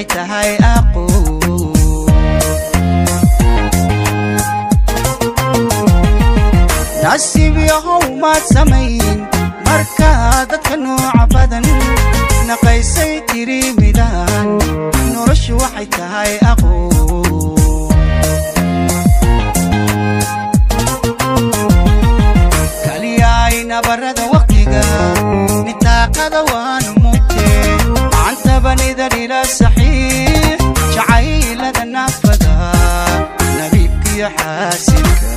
waxay tahay aqoon nasiib yahow maad samayn marka dadka nooca badan naqaysay tiri midaan noloshu waxay tahay aqoon kaliyay nabarada waqtiga nitaaqada waan mugtee anta banida ila saxiix jacaylada nafada nabibkiyo xaasilka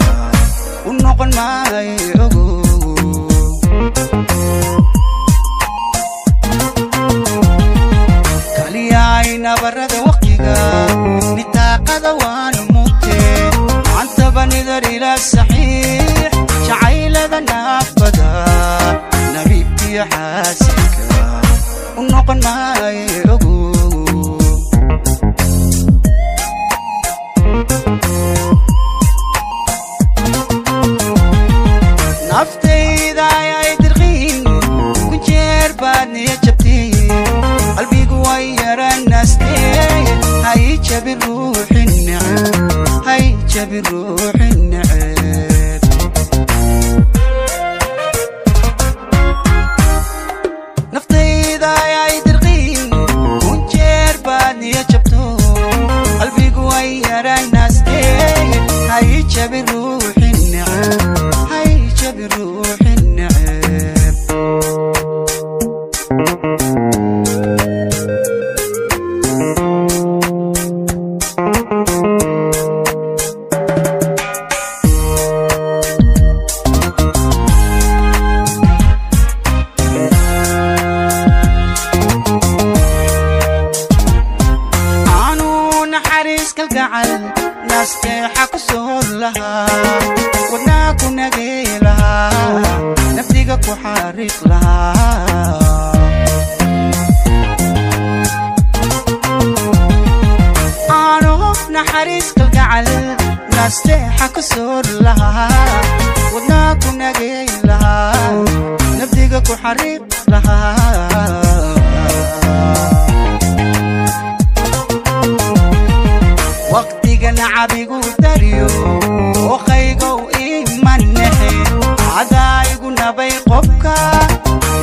ونقن معي أقول كلي عينا برد وقتها نتاقد وان موتي عنت بنذر إلى الصحيح شعيل ذا نفدا نبيبتي حاسك ونقن معي أقول naftayda ay dirqin ku jeer baadni jabtay qalbigu way yaranaastay hay jabi ruuxin nacab naftayda ay dirqin ku jeer baadni jabto qalbigu way yaranaastay hay jabi ruuxin nacab بروح النعب عنو نحريس كالقعل ناس تحك سهول لها وناكو نقيلها نفديقك وحارق لها عانوف نحريس كالقعل ناس تحك سور لها وناكو نقيلها نفديقك وحارق لها وقتي قنعبي قوتريو وخيقو إيمانحي عدايقو نبي قبكا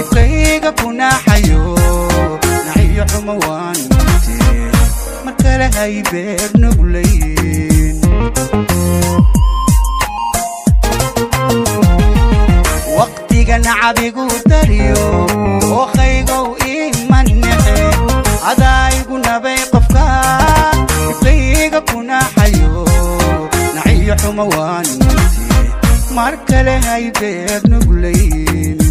إبقيقا كنا حيو نعيو حموان متي مركالة هاي بير نقلين وقتي قنعبي قوتريو وخيقو إيمانحي عدايقو نبي قبكا إبقيقا كنا حيو نعيو حموان متي markale hay beer nugleyn